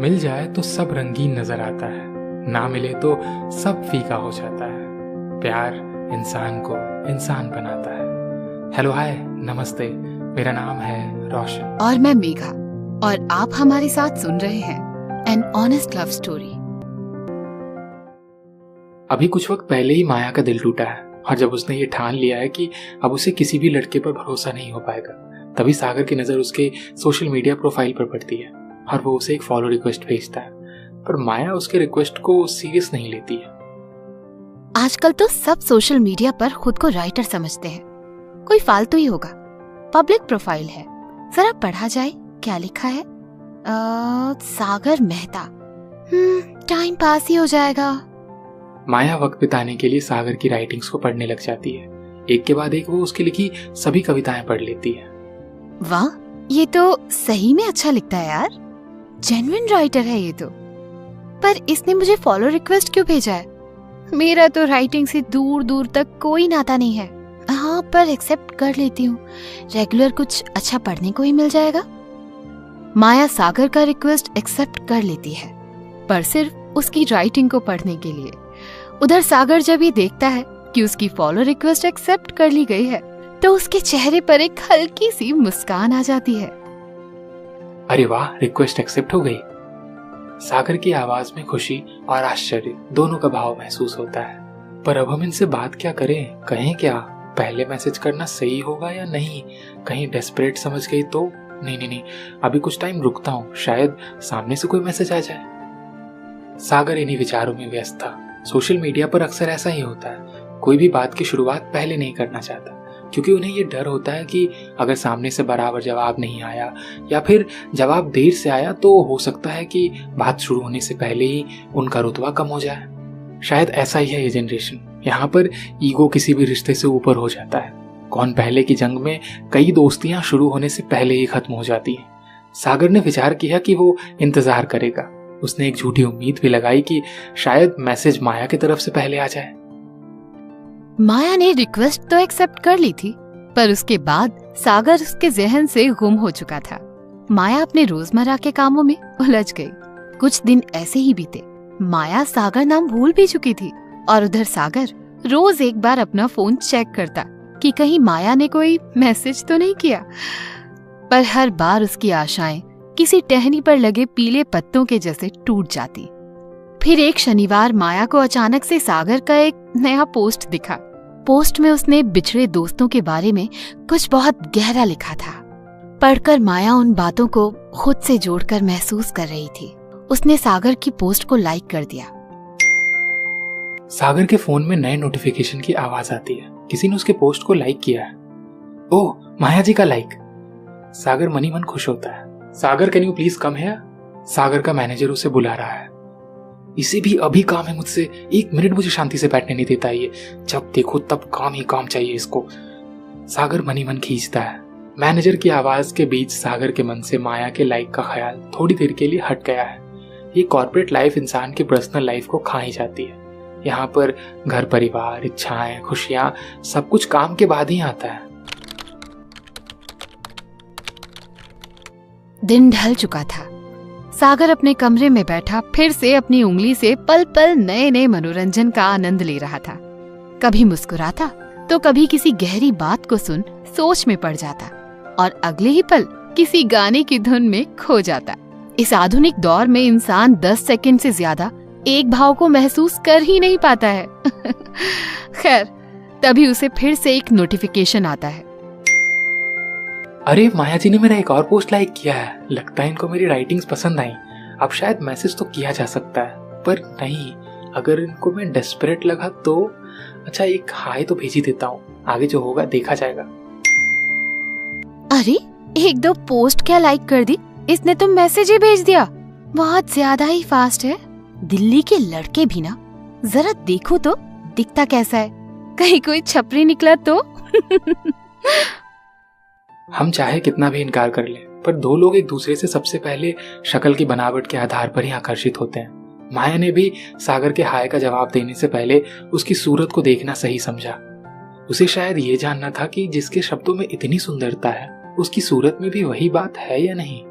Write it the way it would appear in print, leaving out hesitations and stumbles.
मिल जाए तो सब रंगीन नजर आता है, ना मिले तो सब फीका हो जाता है। प्यार इंसान को इंसान बनाता है। हेलो हाय नमस्ते, मेरा नाम है रोशन और मैं मेघा, और आप हमारे साथ सुन रहे हैं एन ऑनेस्ट लव स्टोरी। अभी कुछ वक्त पहले ही माया का दिल टूटा है, और जब उसने ये ठान लिया है कि अब उसे किसी भी लड़के पर भरोसा नहीं हो पाएगा, तभी सागर की नजर उसके सोशल मीडिया प्रोफाइल पर पड़ती है और वो उसे एक फॉलो रिक्वेस्ट भेजता है। पर माया उसके रिक्वेस्ट को सीरियस नहीं लेती है। आजकल तो सब सोशल मीडिया पर खुद को राइटर समझते हैं, कोई फालतू ही होगा। पब्लिक प्रोफाइल है, जरा पढ़ा जाए क्या लिखा है। सागर मेहता, टाइम पास ही हो जाएगा। माया वक्त बिताने के लिए सागर की राइटिंग्स को पढ़ने लग जाती है। एक के बाद एक वो उसकी लिखी सभी कविताएं पढ़ लेती है। वाह, ये तो सही में अच्छा लिखता है यार, जेन्युइन राइटर है ये तो। पर इसने मुझे फॉलो रिक्वेस्ट क्यों भेजा है? मेरा तो राइटिंग से दूर दूर तक कोई नाता नहीं है। हाँ, पर एक्सेप्ट कर लेती हूँ, रेगुलर कुछ अच्छा पढ़ने को ही मिल जाएगा। माया सागर का रिक्वेस्ट एक्सेप्ट कर लेती है, पर सिर्फ उसकी राइटिंग को पढ़ने के लिए। उधर सागर जब ये देखता है कि उसकी फॉलो रिक्वेस्ट एक्सेप्ट कर ली गई है, तो उसके चेहरे पर एक हल्की सी मुस्कान आ जाती है। अरे वाह, रिक्वेस्ट एक्सेप्ट हो गई। सागर की आवाज में खुशी और आश्चर्य दोनों का भाव महसूस होता है। पर अब हम इनसे बात क्या करें, कहें क्या? पहले मैसेज करना सही होगा या नहीं? कहीं डेस्परेट समझ गई तो? नहीं, अभी कुछ टाइम रुकता हूँ, शायद सामने से कोई मैसेज आ जाए। सागर इन्हीं विचारों में व्यस्त था। सोशल मीडिया पर अक्सर ऐसा ही होता है, कोई भी बात की शुरुआत पहले नहीं करना चाहता, क्योंकि उन्हें ये डर होता है कि अगर सामने से बराबर जवाब नहीं आया या फिर जवाब देर से आया तो हो सकता है कि बात शुरू होने से पहले ही उनका रुतबा कम हो जाए। शायद ऐसा ही है ये जनरेशन। यहाँ पर ईगो किसी भी रिश्ते से ऊपर हो जाता है। कौन पहले की जंग में कई दोस्तियां शुरू होने से पहले ही खत्म हो जाती हैं। सागर ने विचार किया कि वो इंतजार करेगा। उसने एक झूठी उम्मीद भी लगाई कि शायद मैसेज माया की तरफ से पहले आ जाए। माया ने रिक्वेस्ट तो एक्सेप्ट कर ली थी, पर उसके बाद सागर उसके जहन से गुम हो चुका था। माया अपने रोजमर्रा के कामों में उलझ गई। कुछ दिन ऐसे ही बीते। माया सागर नाम भूल भी चुकी थी, और उधर सागर रोज एक बार अपना फोन चेक करता कि कहीं माया ने कोई मैसेज तो नहीं किया। पर हर बार उसकी आशाएं किसी टहनी पर लगे पीले पत्तों के जैसे टूट जाती। फिर एक शनिवार माया को अचानक से सागर का एक नया पोस्ट दिखा। पोस्ट में उसने बिछड़े दोस्तों के बारे में कुछ बहुत गहरा लिखा था। पढ़कर माया उन बातों को खुद से जोड़कर महसूस कर रही थी। उसने सागर की पोस्ट को लाइक कर दिया। सागर के फोन में नए नोटिफिकेशन की आवाज आती है। किसी ने उसके पोस्ट को लाइक किया है। ओह, माया जी का लाइक। सागर मनी मन खुश होता है। Sagar, can you please come here? Sagar का मैनेजर उसे बुला रहा है। इसे भी अभी काम है मुझसे, एक मिनट मुझे शांति से बैठने नहीं देता ये। जब देखो तब काम ही काम चाहिए इसको। सागर मनी मन खींचता है। मैनेजर की आवाज के बीच सागर के मन से माया के लाइक का ख्याल थोड़ी देर के लिए हट गया है। ये कॉर्पोरेट लाइफ इंसान की पर्सनल लाइफ को खा ही जाती है। यहाँ पर घर परिवार, इच्छाएं, खुशियां, सब कुछ काम के बाद ही आता है। दिन ढल चुका था। सागर अपने कमरे में बैठा फिर से अपनी उंगली से पल पल नए नए मनोरंजन का आनंद ले रहा था। कभी मुस्कुराता तो कभी किसी गहरी बात को सुन सोच में पड़ जाता, और अगले ही पल किसी गाने की धुन में खो जाता। इस आधुनिक दौर में इंसान 10 सेकंड से ज्यादा एक भाव को महसूस कर ही नहीं पाता है। खैर, तभी उसे फिर से एक नोटिफिकेशन आता है। अरे, माया जी ने मेरा एक और पोस्ट लाइक किया है। लगता है इनको मेरी राइटिंग्स पसंद आई। अब शायद मैसेज तो किया जा सकता है, पर नहीं, अगर इनको मैं डेस्परेट लगा तो अच्छा, एक हाय तो भेज ही देता हूँ, आगे जो होगा देखा जाएगा। अरे, एक दो पोस्ट क्या लाइक कर दी, इसने तो मैसेज ही भेज दिया। बहुत ज्यादा ही फास्ट है। दिल्ली के लड़के भी ना, जरा देखो तो दिखता कैसा है, कहीं कोई छपरी निकला तो। हम चाहे कितना भी इनकार कर लें, पर दो लोग एक दूसरे से सबसे पहले शक्ल की बनावट के आधार पर ही आकर्षित होते हैं। माया ने भी सागर के हाय का जवाब देने से पहले उसकी सूरत को देखना सही समझा। उसे शायद ये जानना था कि जिसके शब्दों में इतनी सुंदरता है, उसकी सूरत में भी वही बात है या नहीं।